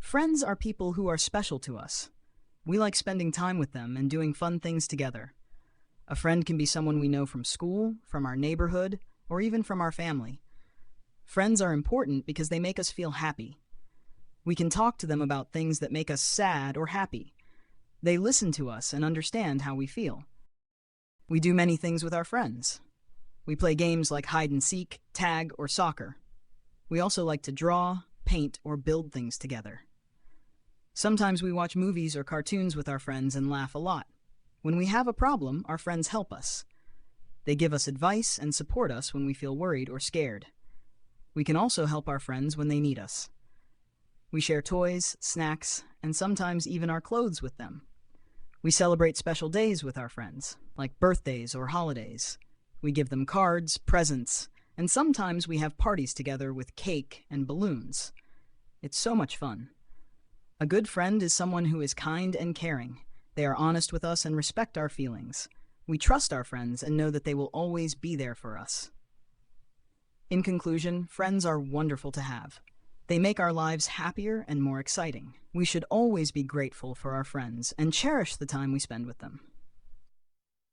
Friends are people who are special to us. We like spending time with them and doing fun things together. A friend can be someone we know from school, from our neighborhood, or even from our family. Friends are important because they make us feel happy. We can talk to them about things that make us sad or happy. They listen to us and understand how we feel. We do many things with our friends. We play games like hide and seek, tag, or soccer. We also like to draw, paint, or build things together. Sometimes we watch movies or cartoons with our friends and laugh a lot. When we have a problem, our friends help us. They give us advice and support us when we feel worried or scared. We can also help our friends when they need us. We share toys, snacks, and sometimes even our clothes with them. We celebrate special days with our friends, like birthdays or holidays. We give them cards, presents, and sometimes we have parties together with cake and balloons. It's so much fun. A good friend is someone who is kind and caring. They are honest with us and respect our feelings. We trust our friends and know that they will always be there for us. In conclusion, friends are wonderful to have. They make our lives happier and more exciting. We should always be grateful for our friends and cherish the time we spend with them.